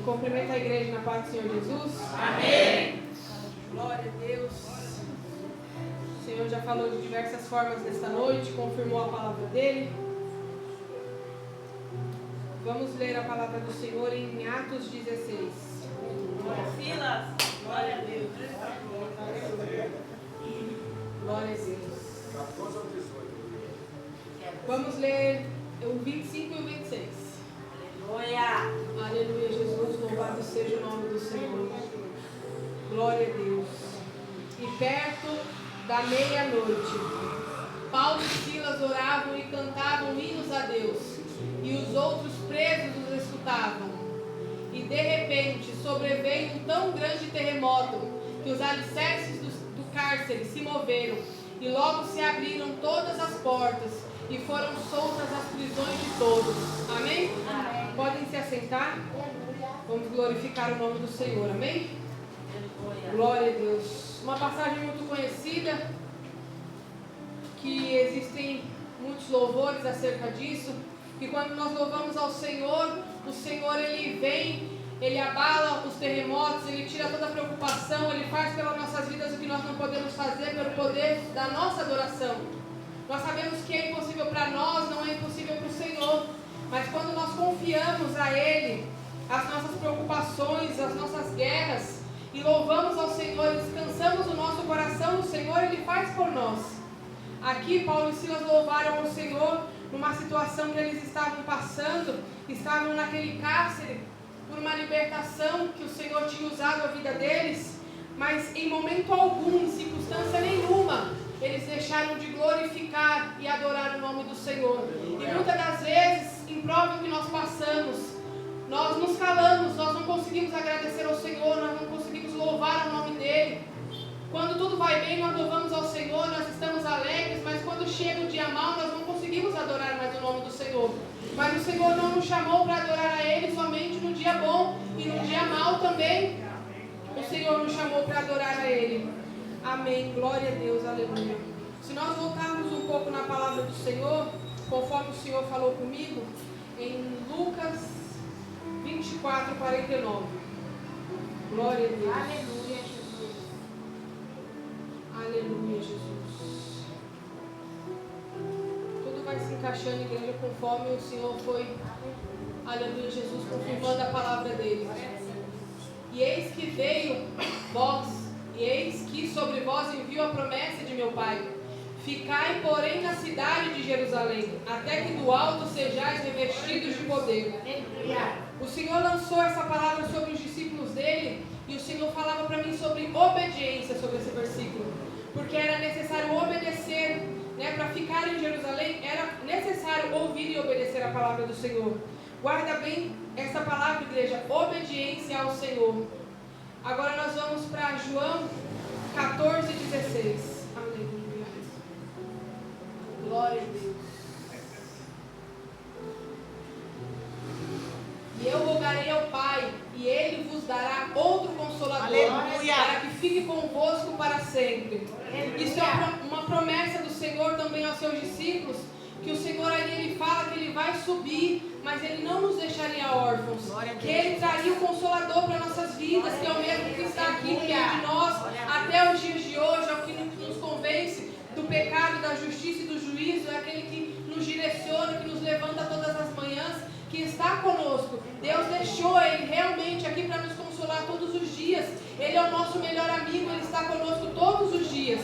Cumprimenta a igreja na paz do Senhor Jesus. Amém. Glória a Deus. O Senhor já falou de diversas formas nesta noite, confirmou a palavra dele. Vamos ler a palavra do Senhor em Atos 16. Silas, glória a Deus. Glória a Deus. Vamos ler o 25 e o 26. Aleluia. Aleluia, Jesus. Louvado seja o nome do Senhor. Glória a Deus. E perto da meia-noite, Paulo e Silas oravam e cantavam hinos a Deus, e os outros presos os escutavam. E de repente sobreveio um tão grande terremoto que os alicerces do cárcere se moveram, e logo se abriram todas as portas, e foram soltas as prisões de todos. Amém? Amém. Podem se assentar? Vamos glorificar o nome do Senhor. Amém? Aleluia. Glória a Deus. Uma passagem muito conhecida, que existem muitos louvores acerca disso, que quando nós louvamos ao Senhor, o Senhor ele vem, ele abala os terremotos, ele tira toda a preocupação, ele faz pelas nossas vidas o que nós não podemos fazer pelo poder da nossa adoração. Nós sabemos que é impossível para nós, não é impossível para o Senhor, mas quando nós confiamos a Ele as nossas preocupações, as nossas guerras, e louvamos ao Senhor, descansamos o nosso coração no Senhor, Ele faz por nós. Aqui Paulo e Silas louvaram ao Senhor numa situação que eles estavam passando, estavam naquele cárcere por uma libertação que o Senhor tinha usado a vida deles, mas em momento algum, em circunstância nenhuma, eles deixaram de glorificar e adorar o nome do Senhor. E muitas das vezes, em prova que nós passamos, nós nos calamos, nós não conseguimos agradecer ao Senhor, nós não conseguimos louvar o nome dEle. Quando tudo vai bem, nós louvamos ao Senhor, nós estamos alegres, mas quando chega o dia mau, nós não conseguimos adorar mais o nome do Senhor. Mas o Senhor não nos chamou para adorar a Ele somente no dia bom, e no dia mau também o Senhor nos chamou para adorar a Ele. Amém, glória a Deus, aleluia. Se nós voltarmos um pouco na palavra do Senhor, conforme o Senhor falou comigo, em Lucas 24, 49. Glória a Deus. Aleluia, Jesus. Aleluia, Jesus. Tudo vai se encaixando, igreja, conforme o Senhor foi, aleluia, Jesus, confirmando a palavra dele. E eis que veio vós, e eis que sobre vós envio a promessa de meu Pai. Ficai, porém, na cidade de Jerusalém, até que do alto sejais revestidos de poder. O Senhor lançou essa palavra sobre os discípulos dele, e o Senhor falava para mim sobre obediência, sobre esse versículo. Porque era necessário obedecer, né? Para ficar em Jerusalém, era necessário ouvir e obedecer a palavra do Senhor. Guarda bem essa palavra, igreja, obediência ao Senhor. Agora nós vamos para João 14, 16. Aleluia. Glória a Deus. E eu rogarei ao Pai, e Ele vos dará outro Consolador, Aleluia, para que fique convosco para sempre. Aleluia. Isso é uma promessa do Senhor também aos seus discípulos, que o Senhor ali ele fala que Ele vai subir, mas Ele não nos deixaria órfãos, que Ele traria o Consolador para nossas vidas, que é o mesmo que está aqui no meio de nós, até os dias de hoje, é o que nos convence do pecado, da justiça e do juízo, é aquele que nos direciona, que nos levanta todas as manhãs, que está conosco. Deus deixou Ele realmente aqui para nos consolar todos os dias. Ele é o nosso melhor amigo, Ele está conosco todos os dias.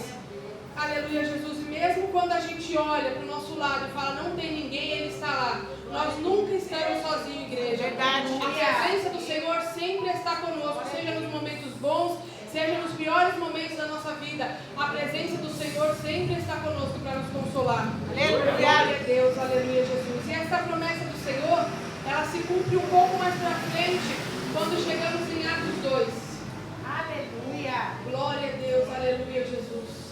Aleluia, Jesus. E mesmo quando a gente olha para o nosso lado e fala, não tem ninguém, Ele está lá. Nós nunca estamos sozinhos, igreja. Verdade. A presença do Senhor sempre está conosco, seja nos momentos bons, seja nos piores momentos da nossa vida. A presença do Senhor sempre está conosco para nos consolar. Aleluia. Glória a Deus, aleluia, Jesus. E essa promessa do Senhor, ela se cumpre um pouco mais para frente, quando chegamos em Atos 2. Aleluia. Glória a Deus, aleluia, Jesus.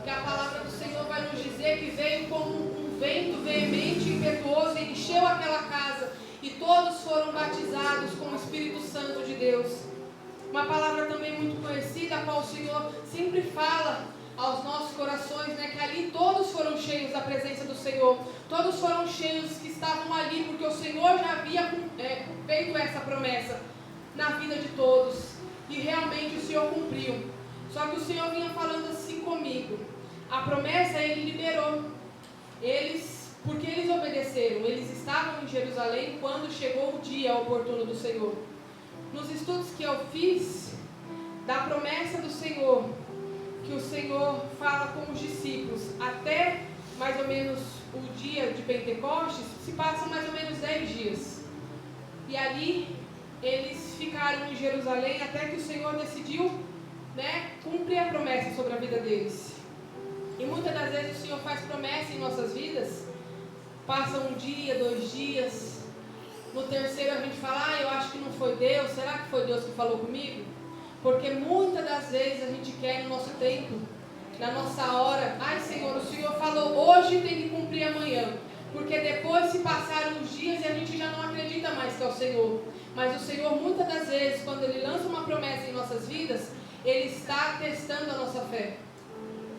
Que a palavra do Senhor vai nos dizer que veio como um vento veemente e impetuoso e encheu aquela casa, e todos foram batizados com o Espírito Santo de Deus. Uma palavra também muito conhecida, a qual o Senhor sempre fala aos nossos corações, né, que ali todos foram cheios da presença do Senhor, todos foram cheios que estavam ali, porque o Senhor já havia feito essa promessa na vida de todos, e realmente o Senhor cumpriu. Só que o Senhor vinha falando assim comigo, a promessa Ele liberou, porque eles obedeceram, eles estavam em Jerusalém quando chegou o dia oportuno do Senhor. Nos estudos que eu fiz, da promessa do Senhor, que o Senhor fala com os discípulos, até mais ou menos o dia de Pentecostes, se passam mais ou menos 10 dias. E ali, eles ficaram em Jerusalém até que o Senhor decidiu, né, cumprir a promessa sobre a vida deles. E muitas das vezes o Senhor faz promessa em nossas vidas, passa um dia, 2 dias, no terceiro a gente fala, eu acho que não foi Deus, será que foi Deus que falou comigo? Porque muitas das vezes a gente quer no nosso tempo, na nossa hora, Senhor, o Senhor falou hoje, tem que cumprir amanhã, porque depois se passaram os dias e a gente já não acredita mais que é o Senhor. Mas o Senhor muitas das vezes, quando Ele lança uma promessa em nossas vidas, Ele está testando a nossa fé,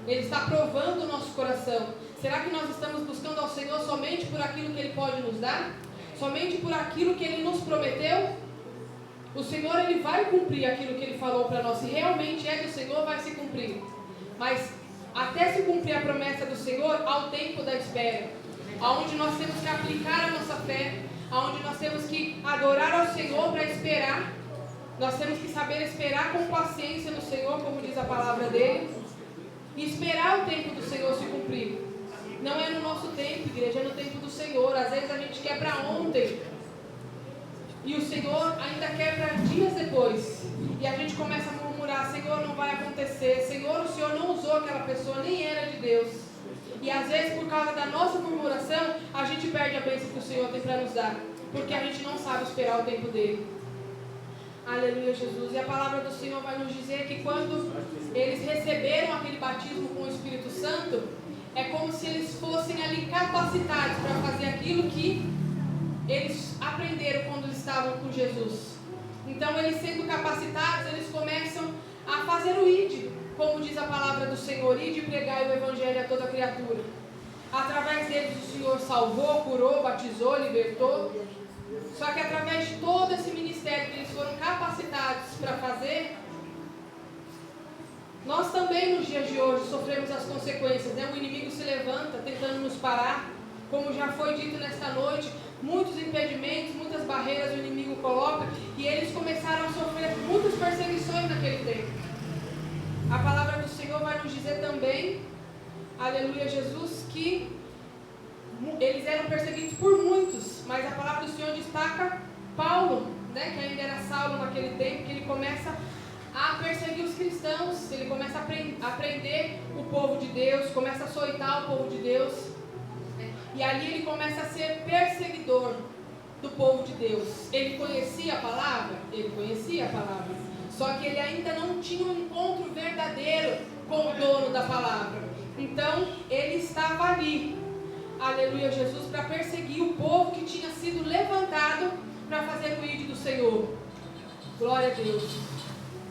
Ele está provando o nosso coração. Será que nós estamos buscando ao Senhor somente por aquilo que Ele pode nos dar? Somente por aquilo que Ele nos prometeu? O Senhor, Ele vai cumprir aquilo que Ele falou para nós. Se realmente é do Senhor, vai se cumprir. Mas até se cumprir a promessa do Senhor, há o tempo da espera, onde nós temos que aplicar a nossa fé, onde nós temos que adorar ao Senhor para esperar. Nós temos que saber esperar com paciência no Senhor, como diz a palavra dele, e esperar o tempo do Senhor se cumprir. Não é no nosso tempo, igreja, é no tempo do Senhor. Às vezes a gente quer para ontem, e o Senhor ainda quer para dias depois. E a gente começa a murmurar, Senhor, não vai acontecer. Senhor, o Senhor não usou aquela pessoa, nem era de Deus. E às vezes, por causa da nossa murmuração, a gente perde a bênção que o Senhor tem para nos dar, porque a gente não sabe esperar o tempo dele. Aleluia, Jesus. E a palavra do Senhor vai nos dizer que quando eles receberam aquele batismo com o Espírito Santo, é como se eles fossem ali capacitados para fazer aquilo que eles aprenderam quando eles estavam com Jesus. Então, eles sendo capacitados, eles começam a fazer o ID, como diz a palavra do Senhor, ID e pregai o Evangelho a toda criatura. Através deles o Senhor salvou, curou, batizou, libertou. Só que através de todo esse ministério que eles foram capacitados para fazer, nós também nos dias de hoje sofremos as consequências, né? O inimigo se levanta tentando nos parar, como já foi dito nesta noite, muitos impedimentos, muitas barreiras o inimigo coloca, e eles começaram a sofrer muitas perseguições naquele tempo. A palavra do Senhor vai nos dizer também, aleluia, Jesus, que eles eram perseguidos por muitos, mas a palavra do Senhor destaca Paulo, né, que ainda era Saulo naquele tempo, que ele começa a perseguir os cristãos, ele começa a prender o povo de Deus, começa a açoitar o povo de Deus, e ali ele começa a ser perseguidor do povo de Deus. Ele conhecia a palavra? Ele conhecia a palavra, só que ele ainda não tinha um encontro verdadeiro com o dono da palavra. Então ele estava ali, aleluia, Jesus, para perseguir o povo que tinha sido levantado para fazer o ID do Senhor. Glória a Deus,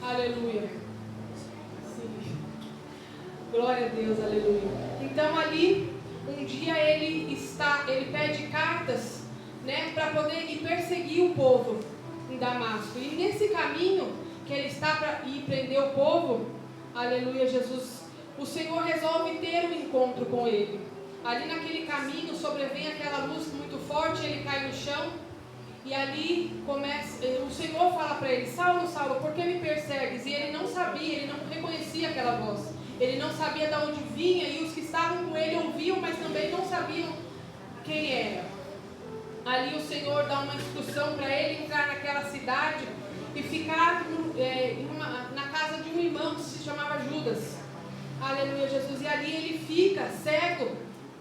aleluia. Sim. Glória a Deus, aleluia. Então ali, um dia ele pede cartas, né, para poder ir perseguir o povo em Damasco. E nesse caminho que ele está para ir prender o povo, aleluia, Jesus, o Senhor resolve ter um encontro com ele. Ali naquele caminho sobrevém aquela luz muito forte, ele cai no chão, e ali o Senhor fala para ele, Saulo, Saulo, por que me persegues? E ele não sabia, ele não reconhecia aquela voz, ele não sabia de onde vinha, e os que estavam com ele ouviam, mas também não sabiam quem era. Ali o Senhor dá uma instrução para ele entrar naquela cidade e ficar na casa de um irmão que se chamava Judas. Aleluia, Jesus. E ali ele fica cego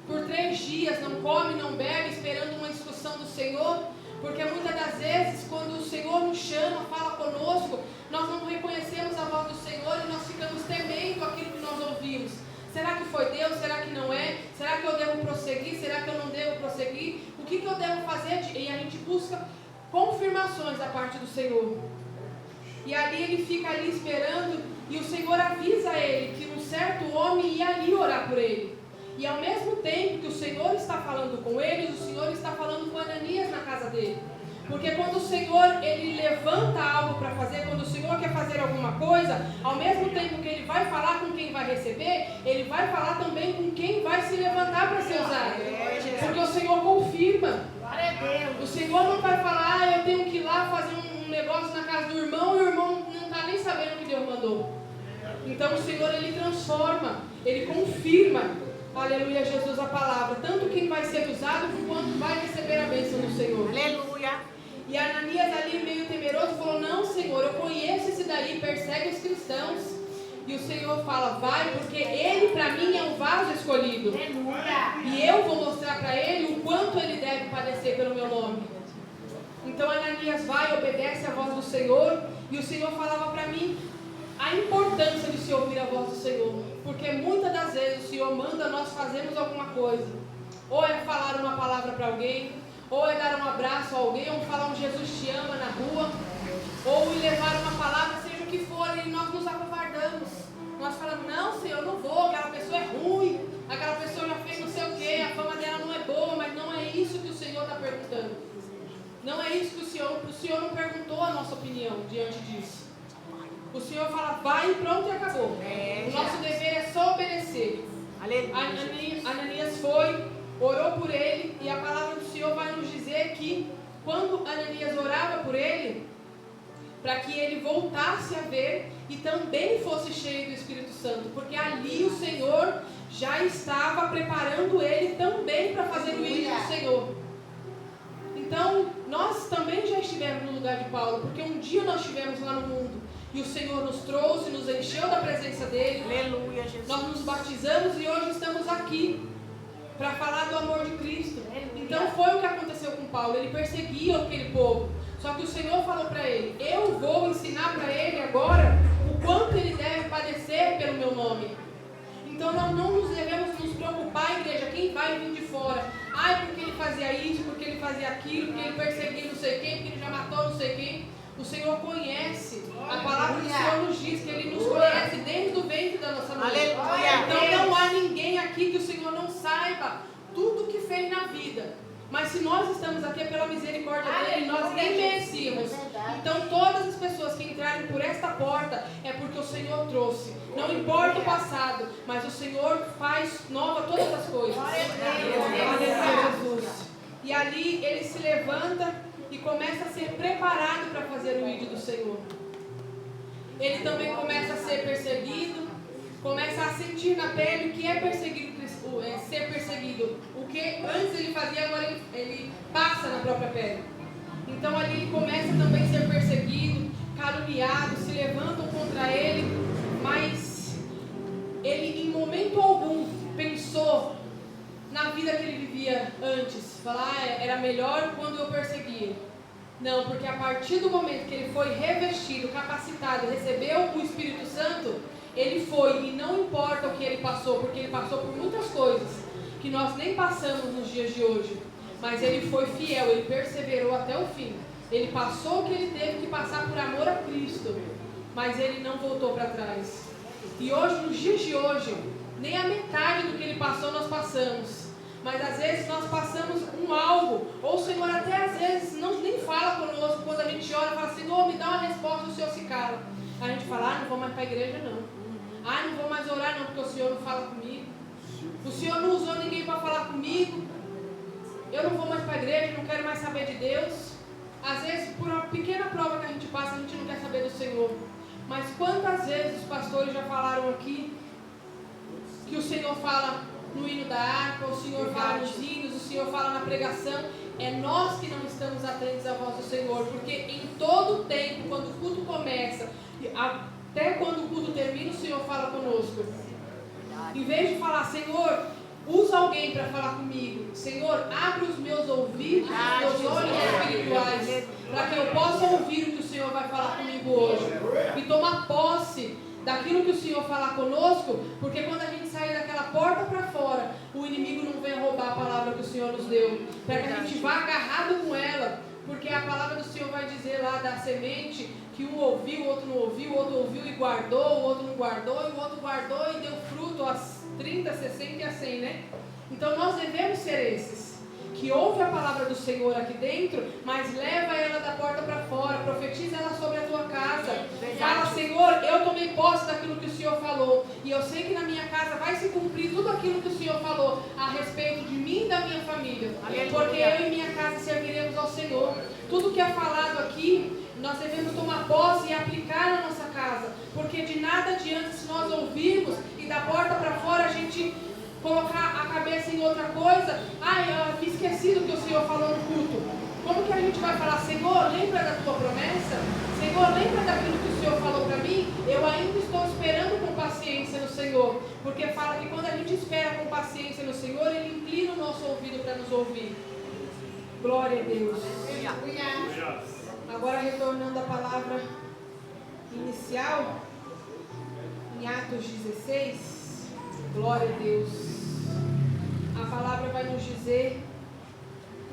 por 3 dias, não come, não bebe, esperando uma instrução do Senhor, porque muitas das vezes, quando o Senhor nos chama, fala conosco, nós não reconhecemos a voz do Senhor e nós ficamos temendo aquilo que nós ouvimos. Será que foi Deus? Será que não é? Será que eu devo prosseguir? Será que eu não devo prosseguir? O que eu devo fazer? E a gente busca confirmações da parte do Senhor. E ali ele fica ali esperando, e o Senhor avisa ele que no certo homem ia ali orar por ele. E ao mesmo tempo que o Senhor está falando com eles, o Senhor está falando com Ananias na casa dele. Porque quando o Senhor, ele levanta algo para fazer, quando o Senhor quer fazer alguma coisa, ao mesmo tempo que ele vai falar com quem vai receber, ele vai falar também com quem vai se levantar para ser usado. Porque o Senhor confirma. O Senhor não vai falar, eu tenho que ir lá fazer um negócio na casa do irmão, e o irmão não está nem sabendo o que Deus mandou. Então o Senhor, ele transforma, ele confirma, aleluia, Jesus, a palavra. Tanto quem vai ser usado, quanto vai receber a bênção do Senhor. Aleluia. E Ananias ali meio temeroso falou, não Senhor, eu conheço esse daí, persegue os cristãos. E o Senhor fala, vai, porque ele para mim é um vaso escolhido. Aleluia. E eu vou mostrar para ele o quanto ele deve padecer pelo meu nome. Então Ananias vai, obedece a voz do Senhor. E o Senhor falava para mim a importância de se ouvir a voz do Senhor. Porque muitas das vezes o Senhor manda nós fazermos alguma coisa. Ou é falar uma palavra para alguém, ou é dar um abraço a alguém, ou falar um Jesus te ama na rua, ou levar uma palavra, seja o que for, e nós nos acovardamos. Nós falamos, não Senhor, eu não vou, aquela pessoa é ruim, aquela pessoa já fez não sei o que, a fama dela não é boa, mas não é isso que o Senhor está perguntando. Não é isso que o Senhor não perguntou a nossa opinião diante disso. O Senhor fala, vai e pronto e acabou. O nosso dever é só obedecer. Ananias foi, orou por ele, e a palavra do Senhor vai nos dizer que quando Ananias orava por ele, para que ele voltasse a ver e também fosse cheio do Espírito Santo, porque ali o Senhor já estava preparando ele também para fazer o ídolo do Senhor. Então, nós também já estivemos no lugar de Paulo, porque um dia nós estivemos lá no mundo, e o Senhor nos trouxe, nos encheu da presença dele. Aleluia, Jesus. Nós nos batizamos e hoje estamos aqui para falar do amor de Cristo. Então foi o que aconteceu com Paulo. Ele perseguia aquele povo, só que o Senhor falou para ele, eu vou ensinar para ele agora o quanto ele deve padecer pelo meu nome. Então nós não nos devemos nos preocupar, igreja, quem vai vir de fora, porque ele fazia isso, porque ele fazia aquilo, porque ele perseguia não sei quem, porque ele já matou não sei quem. O Senhor conhece. A palavra do Senhor nos diz que Ele nos conhece desde o ventre da nossa mãe. Então não há ninguém aqui que o Senhor não saiba tudo que fez na vida. Mas se nós estamos aqui é pela misericórdia dele, nós nem merecíamos. Então todas as pessoas que entrarem por esta porta é porque o Senhor trouxe. Não importa o passado, mas o Senhor faz nova todas as coisas. Jesus. E ali ele se levanta e começa a ser preparado para fazer o ídolo do Senhor. Ele também começa a ser perseguido, começa a sentir na pele o que é ser perseguido. O que antes ele fazia, agora ele passa na própria pele. Então ali ele começa também a ser perseguido, caluniado, se levantam contra ele, mas ele em momento algum pensou na vida que ele vivia antes, falar, era melhor quando eu perseguia. Não, porque a partir do momento que ele foi revestido, capacitado, recebeu o Espírito Santo, ele foi, e não importa o que ele passou, porque ele passou por muitas coisas que nós nem passamos nos dias de hoje, mas ele foi fiel, ele perseverou até o fim. Ele passou o que ele teve que passar por amor a Cristo, mas ele não voltou para trás. E hoje, nos dias de hoje, nem a metade do que ele passou nós passamos. Mas às vezes nós passamos algo, ou o Senhor até às vezes nem fala conosco. Quando a gente ora, fala, Senhor, me dá uma resposta, o Senhor se cala. A gente fala, não vou mais para a igreja não. Não vou mais orar não, porque o Senhor não fala comigo. O Senhor não usou ninguém para falar comigo. Eu não vou mais para a igreja, não quero mais saber de Deus. Às vezes, por uma pequena prova que a gente passa, a gente não quer saber do Senhor. Mas quantas vezes os pastores já falaram aqui que o Senhor fala no hino da harpa, o Senhor fala nos hinos, o Senhor fala na pregação. É nós que não estamos atentos à voz do Senhor, porque em todo tempo, quando o culto começa, até quando o culto termina, o Senhor fala conosco. Em vez de falar, Senhor, usa alguém para falar comigo, Senhor, abre os meus ouvidos, os meus olhos espirituais, para que eu possa ouvir o que o Senhor vai falar comigo hoje, e tomar posse daquilo que o Senhor falar conosco, porque quando a gente sair daquela porta para fora, o inimigo não vem roubar a palavra que o Senhor nos deu, para que a gente vá agarrado com ela, Porque a palavra do Senhor vai dizer lá da semente que um ouviu, o outro não ouviu, o outro ouviu e guardou, o outro não guardou, e o outro guardou e deu fruto às 30, 60 e a 100, né? Então nós devemos ser esses, que ouve a palavra do Senhor aqui dentro, mas leva ela da porta para fora, profetiza ela sobre a tua casa. Fala, Senhor, eu tomei posse daquilo que o Senhor falou, e eu sei que na minha casa vai se cumprir tudo aquilo que o Senhor falou a respeito de mim e da minha família, porque eu e minha casa serviremos ao Senhor. Tudo que é falado aqui, nós devemos tomar posse e aplicar na nossa casa, porque de nada adianta se nós ouvirmos e da porta para fora a gente colocar a cabeça em outra coisa. Eu me esqueci do que o Senhor falou no culto. Como que a gente vai falar, Senhor, lembra da tua promessa? Senhor, lembra daquilo que o Senhor falou para mim? Eu ainda estou esperando com paciência no Senhor, porque fala que quando a gente espera com paciência no Senhor, Ele inclina o nosso ouvido para nos ouvir. Glória a Deus. Agora retornando à palavra inicial, em Atos 16, glória a Deus. A palavra vai nos dizer,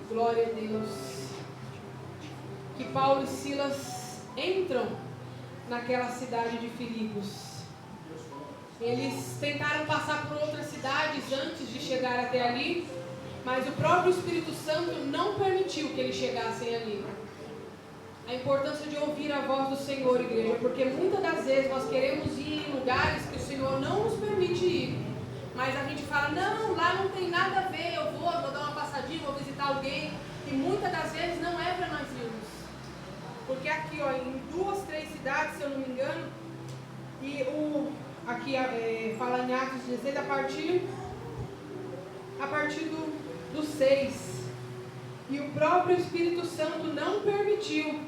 glória a Deus, que Paulo e Silas entram naquela cidade de Filipos. Eles tentaram passar por outras cidades antes de chegar até ali, mas o próprio Espírito Santo não permitiu que eles chegassem ali. A importância de ouvir a voz do Senhor, igreja, porque muitas das vezes nós queremos ir em lugares que o Senhor não nos permite ir, mas a gente fala, não, lá não tem nada a ver, eu vou dar uma passadinha, vou visitar alguém, e muitas das vezes não é para nós irmos, porque aqui, em 2, 3 cidades, se eu não me engano, e aqui fala em Atos 16, a partir do 6, e o próprio Espírito Santo não permitiu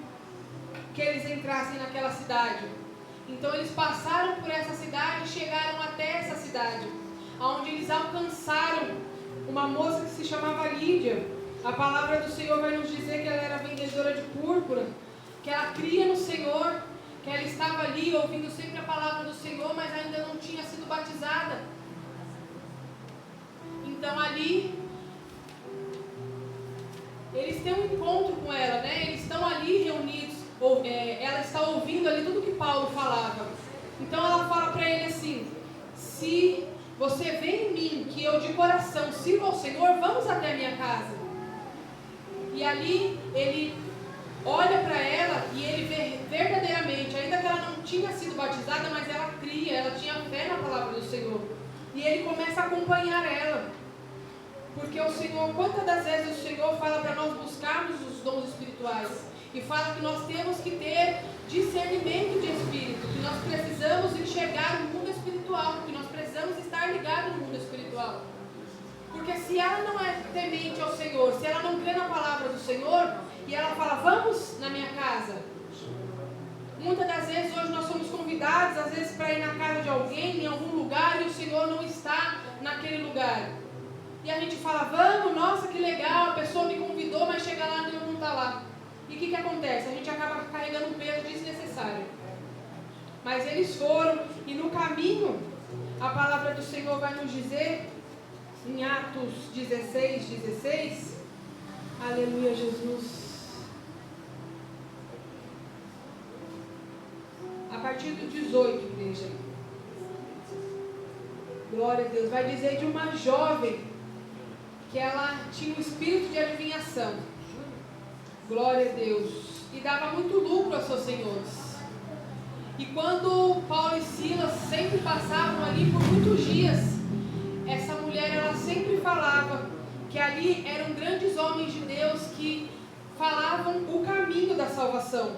que eles entrassem naquela cidade. Então eles passaram por essa cidade e chegaram até essa cidade, onde eles alcançaram uma moça que se chamava Lídia. A palavra do Senhor vai nos dizer que ela era vendedora de púrpura, que ela cria no Senhor, que ela estava ali ouvindo sempre a palavra do Senhor, mas ainda não tinha sido batizada. Então ali eles têm um encontro com ela, né? Eles estão ali reunidos, ela está ouvindo ali tudo que Paulo falava. Então ela fala para ele assim, se você vê em mim que eu de coração sirvo ao Senhor, vamos até a minha casa. E ali ele olha para ela e ele vê verdadeiramente, ainda que ela não tinha sido batizada, mas ela cria, ela tinha fé na palavra do Senhor. E ele começa a acompanhar ela. Porque o Senhor, quantas das vezes o Senhor fala para nós buscarmos os dons espirituais, e fala que nós temos que ter discernimento de espírito, que nós precisamos enxergar o mundo espiritual, que nós precisamos estar ligados no mundo espiritual. Porque se ela não é temente ao Senhor, se ela não crê na palavra do Senhor, e ela fala, vamos na minha casa. Muitas das vezes hoje nós somos convidados, às vezes para ir na casa de alguém, em algum lugar, e o Senhor não está naquele lugar. E a gente fala, vamos, nossa, que legal, a pessoa me convidou, mas chega lá e não está lá. E o que acontece? A gente acaba carregando um peso desnecessário. Mas eles foram, e no caminho, a palavra do Senhor vai nos dizer, em Atos 16, aleluia, Jesus. A partir do 18, igreja. Glória a Deus. Vai dizer de uma jovem que ela tinha um espírito de adivinhação. Glória a Deus. E dava muito lucro aos seus senhores. E quando Paulo e Silas sempre passavam ali por muitos dias, essa mulher, ela sempre falava que ali eram grandes homens de Deus que falavam o caminho da salvação.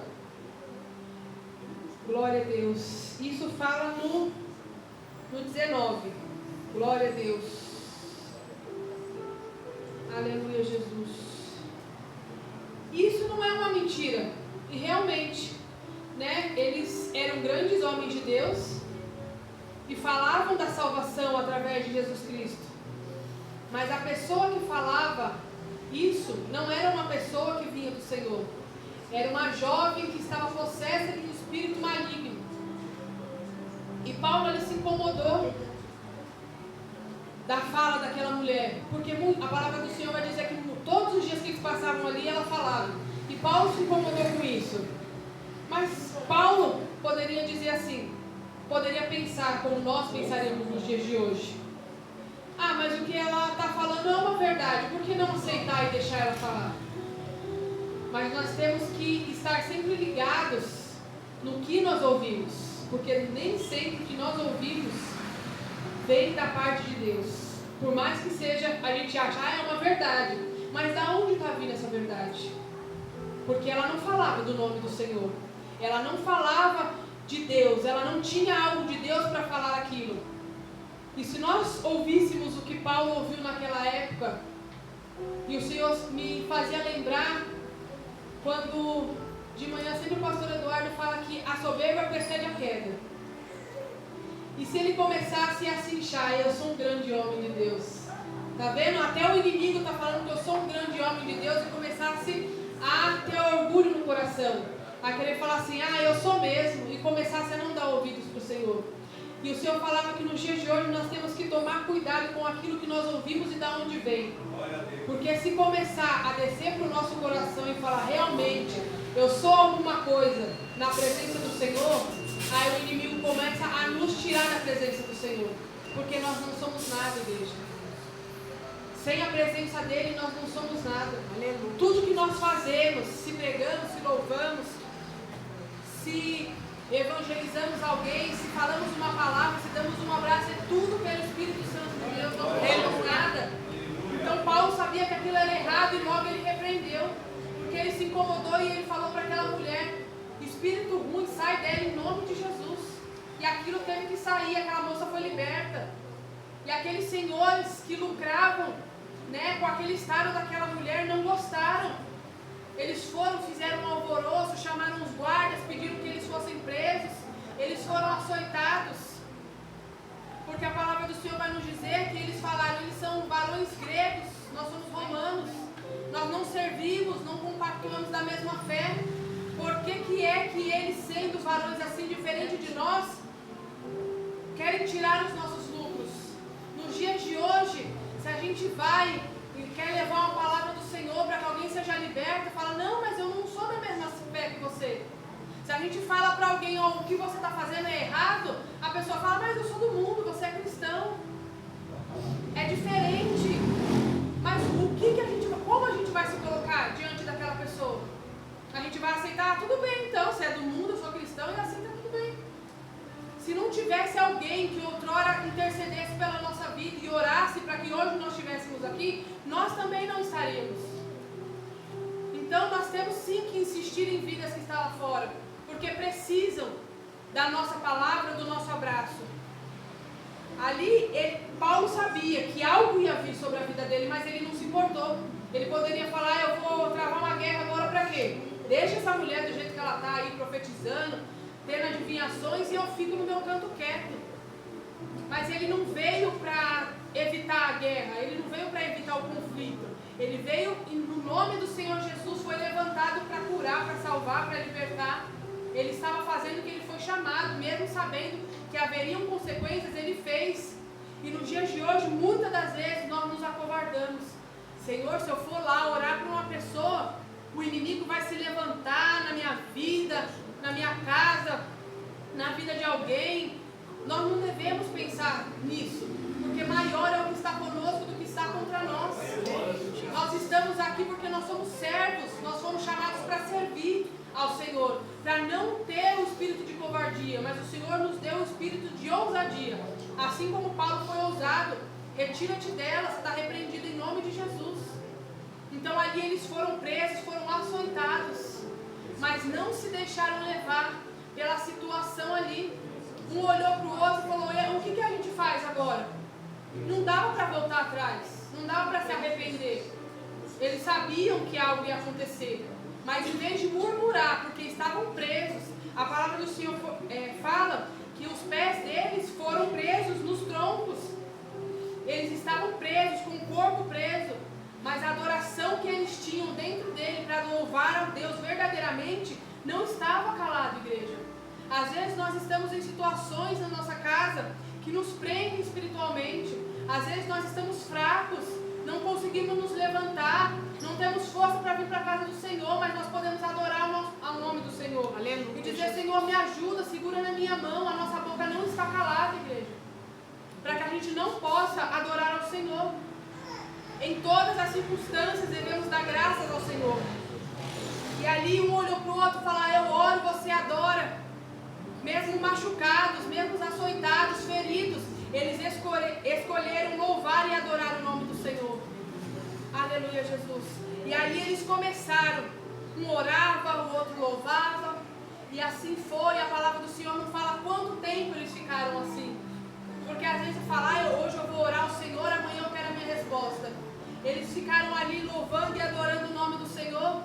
Glória a Deus. Isso fala no 19. Glória a Deus. Aleluia, Jesus. Isso não é uma mentira. E realmente, né, eles eram grandes homens de Deus e falavam da salvação através de Jesus Cristo. Mas a pessoa que falava isso não era uma pessoa que vinha do Senhor. Era uma jovem que estava possessa de um espírito maligno. E Paulo, ele se incomodou da fala daquela mulher, porque a palavra do Senhor vai dizer que todos os dias que eles passavam ali, ela falava. E Paulo se incomodou com isso. Mas Paulo poderia dizer assim, poderia pensar como nós pensaríamos nos dias de hoje. Ah, mas o que ela está falando é uma verdade, por que não aceitar e deixar ela falar? Mas nós temos que estar sempre ligados no que nós ouvimos, porque nem sempre o que nós ouvimos vem da parte de Deus. Por mais que seja, a gente acha, é uma verdade, mas da onde está vindo essa verdade? Porque ela não falava do nome do Senhor, ela não falava de Deus, ela não tinha algo de Deus para falar aquilo. E se nós ouvíssemos o que Paulo ouviu naquela época, e o Senhor me fazia lembrar, quando de manhã sempre o pastor Eduardo fala que a soberba precede a queda. E se ele começasse a se inchar, eu sou um grande homem de Deus. Tá vendo? Até o inimigo está falando que eu sou um grande homem de Deus, e começasse a ter orgulho no coração, a querer falar assim, eu sou mesmo, e começasse a não dar ouvidos para o Senhor. E o Senhor falava que nos dias de hoje nós temos que tomar cuidado com aquilo que nós ouvimos e da onde vem. Porque se começar a descer para o nosso coração e falar, realmente, eu sou alguma coisa na presença do Senhor, aí o inimigo começa a nos tirar da presença do Senhor. Porque nós não somos nada, igreja. Sem a presença dele, nós não somos nada. Aleluia. Tudo que nós fazemos, se pregamos, se louvamos, se evangelizamos alguém, se falamos uma palavra, se damos um abraço, é tudo pelo Espírito Santo de Deus, não temos nada. Então Paulo sabia que aquilo era errado e logo ele repreendeu, porque ele se incomodou e ele falou para aquela mulher, espírito ruim, sai dela em nome de Jesus. E aquilo teve que sair, aquela moça foi liberta. E aqueles senhores que lucravam, com aquele estado daquela mulher não gostaram. Eles foram, fizeram um alvoroço, chamaram os guardas, pediram que eles fossem presos, eles foram açoitados. Porque a palavra do Senhor vai nos dizer que eles falaram, eles são varões gregos, nós somos romanos, nós não servimos, não compactuamos da mesma fé. Por que é que eles, sendo varões assim diferentes de nós, querem tirar os nossos lucros? Nos dias de hoje, se a gente vai e quer levar uma palavra do Senhor para que alguém seja liberto, fala, não, mas eu não sou da mesma fé que você. Se a gente fala para alguém, o que você está fazendo é errado, a pessoa fala, mas eu sou do mundo, você é cristão. É diferente. Mas como a gente vai se colocar diante daquela pessoa? A gente vai aceitar, tudo bem então, você é do mundo, eu sou cristão, e aceita tudo bem. Se não tivesse alguém que outrora intercedesse pela nossa vida e orasse para que hoje nós estivéssemos aqui, nós também não estaríamos. Então nós temos sim que insistir em vidas que estão lá fora, porque precisam da nossa palavra, do nosso abraço. Ali, Paulo sabia que algo ia vir sobre a vida dele, mas ele não se importou. Ele poderia falar, eu vou travar uma guerra agora para quê? Deixa essa mulher do jeito que ela está aí profetizando, tendo adivinhações, e eu fico no meu canto quieto. Mas ele não veio para evitar a guerra, ele não veio para evitar o conflito. Ele veio e no nome do Senhor Jesus foi levantado para curar, para salvar, para libertar. Ele estava fazendo o que ele foi chamado, mesmo sabendo que haveriam consequências, ele fez. E nos dias de hoje, muitas das vezes, nós nos acovardamos. Senhor, se eu for lá orar para uma pessoa, o inimigo vai se levantar na minha vida, na minha casa, na vida de alguém. Nós não devemos pensar nisso, porque maior é o que está conosco do que está contra nós. Nós estamos aqui porque nós somos servos, nós fomos chamados para servir ao Senhor, para não ter o espírito de covardia, mas o Senhor nos deu o espírito de ousadia. Assim como Paulo foi ousado, retira-te dela, você está repreendido em nome de Jesus. Então ali eles foram presos, foram açoitados, mas não se deixaram levar pela situação ali. Um olhou para o outro e falou, o que a gente faz agora? Não dava para voltar atrás, não dava para se arrepender. Eles sabiam que algo ia acontecer, mas em vez de murmurar, porque estavam presos, a palavra do Senhor fala que os pés deles foram presos nos troncos. Eles estavam presos, com o corpo preso, mas a adoração que eles tinham dentro dele para louvar a Deus verdadeiramente não estava calada, igreja. Às vezes nós estamos em situações na nossa casa que nos prendem espiritualmente. Às vezes nós estamos fracos, não conseguimos nos levantar, não temos força para vir para a casa do Senhor, mas nós podemos Aleluia. E dizer, Senhor, me ajuda, segura na minha mão, a nossa boca não está calada, igreja. Para que a gente não possa adorar ao Senhor. Em todas as circunstâncias devemos dar graças ao Senhor. E ali um olhou para o outro e falou, eu oro, você adora. Mesmo machucados, mesmo açoitados, feridos, eles escolheram louvar e adorar o nome do Senhor. Aleluia, Jesus. E ali eles começaram. Um orava, o outro louvava. E assim foi. A palavra do Senhor não fala quanto tempo eles ficaram assim. Porque às vezes fala, hoje eu vou orar ao Senhor, amanhã eu quero a minha resposta. Eles ficaram ali louvando e adorando o nome do Senhor.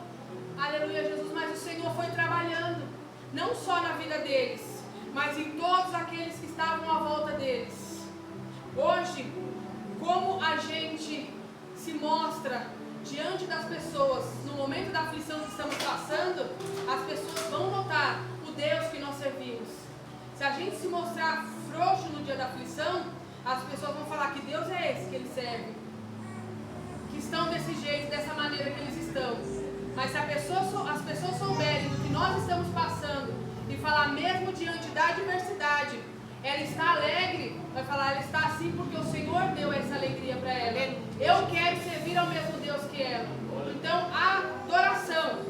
Aleluia, Jesus. Mas o Senhor foi trabalhando. Não só na vida deles, mas em todos aqueles que estavam à volta deles. Hoje, como a gente se mostra diante das pessoas, no momento da aflição que estamos passando, as pessoas vão notar o Deus que nós servimos. Se a gente se mostrar frouxo no dia da aflição, as pessoas vão falar que Deus é esse que eles servem, que estão desse jeito, dessa maneira que eles estão. Mas se as pessoas souberem do que nós estamos passando e falar mesmo diante da adversidade, ela está alegre, vai falar, ela está assim porque o Senhor deu essa alegria para ela. Eu quero servir ao mesmo Deus que ela. Então, a adoração,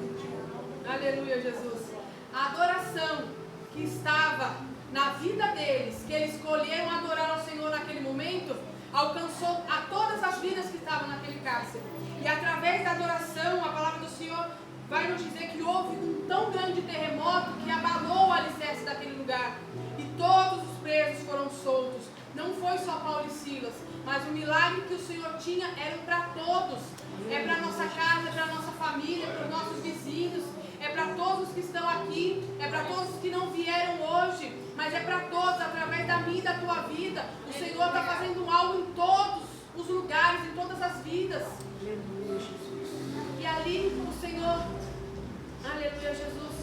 aleluia, Jesus, a adoração que estava na vida deles, que eles escolheram adorar ao Senhor naquele momento, alcançou a todas as vidas que estavam naquele cárcere. E através da adoração, a palavra do Senhor vai nos dizer que houve um tão grande terremoto que abalou o alicerce daquele lugar. E todos os presos foram soltos. Não foi só Paulo e Silas, mas o milagre que o Senhor tinha era para todos. É para a nossa casa, é para a nossa família, é para os nossos vizinhos, é para todos que estão aqui, é para todos que não vieram hoje, mas é para todos, através da minha e da tua vida. O Senhor está fazendo algo em todos os lugares, em todas as vidas. E ali o Senhor, aleluia, Jesus,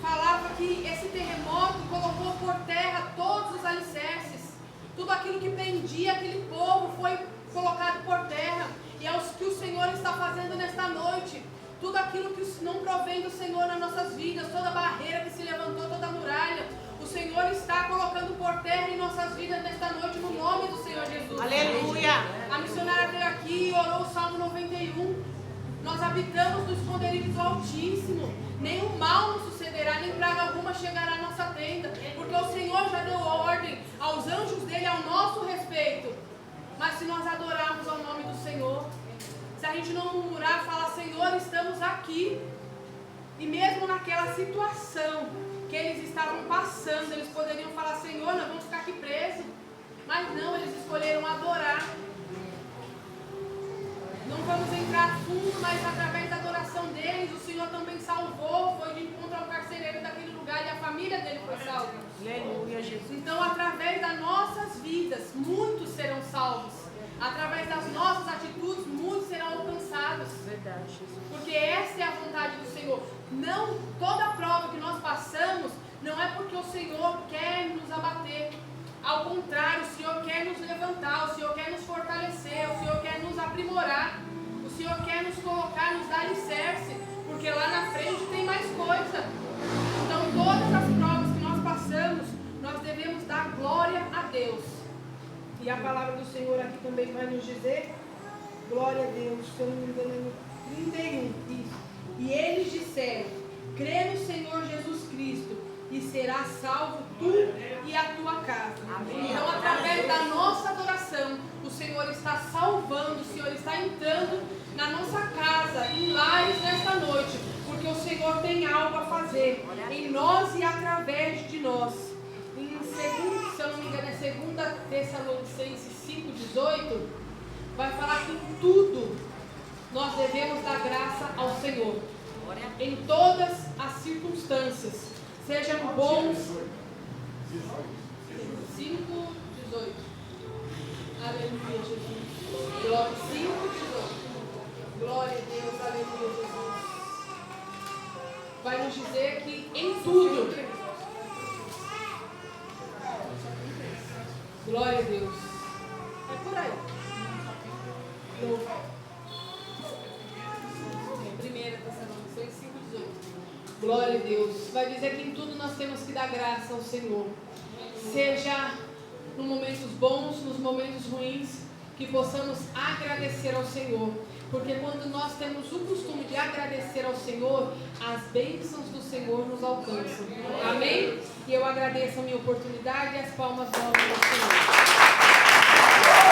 falava que esse terremoto colocou por terra todos os alicerces. Tudo aquilo que prendia aquele povo foi colocado por terra. E é o que o Senhor está fazendo nesta noite. Tudo aquilo que não provém do Senhor nas nossas vidas, toda barreira que se levantou, toda muralha, o Senhor está colocando por terra em nossas vidas nesta noite, no nome do Senhor Jesus. Aleluia. A missionária veio aqui e orou o Salmo 91. Nós habitamos no esconderijo do Altíssimo. Nenhum mal nos sucederá, nem praga alguma chegará à nossa tenda. Porque o Senhor já deu ordem aos anjos dele ao nosso respeito. Mas se nós adorarmos ao nome do Senhor, se a gente não murmurar, falar, Senhor, estamos aqui. E mesmo naquela situação que eles estavam passando, eles poderiam falar, Senhor, nós vamos ficar aqui presos. Mas não, eles escolheram adorar. Não vamos entrar fundo, mas através da adoração deles, o Senhor também salvou, foi de encontro ao carcereiro daquele lugar e a família dele foi salva. Aleluia, Jesus. Então, através das nossas vidas, muitos serão salvos. Através das nossas atitudes, muitos serão alcançados. Verdade, Jesus. Porque essa é a vontade do Senhor. Não, toda prova que nós passamos, não é porque o Senhor quer nos abater. Ao contrário, o Senhor quer nos levantar, o Senhor quer nos fortalecer, o Senhor quer nos aprimorar, o Senhor quer nos colocar, nos dar alicerce, porque lá na frente tem mais coisa. Então, todas as provas que nós passamos, nós devemos dar glória a Deus. E a palavra do Senhor aqui também vai nos dizer, glória a Deus, se eu não me engano é no 31, isso. E eles disseram, crê no Senhor Jesus Cristo, e será salvo tu e a tua casa. Amém. Então, através da nossa adoração, o Senhor está salvando, o Senhor está entrando na nossa casa, em lares nesta noite, porque o Senhor tem algo a fazer em nós e através de nós. Em segundo, se eu não me engano, é 2 Tessalonicenses 5,18, vai falar que em tudo nós devemos dar graça ao Senhor, em todas as circunstâncias. Sejam bons. 5:18. Aleluia, Jesus. Glória. 5:18. Glória a Deus, aleluia, Jesus. Vai nos dizer que em tudo. Glória a Deus. É por aí. 1 Tessalonicenses 5:18. Glória a Deus. Vai dizer que em tudo nós temos que dar graça ao Senhor. Seja nos momentos bons, nos momentos ruins, que possamos agradecer ao Senhor. Porque quando nós temos o costume de agradecer ao Senhor, as bênçãos do Senhor nos alcançam. Amém? E eu agradeço a minha oportunidade e as palmas do Senhor.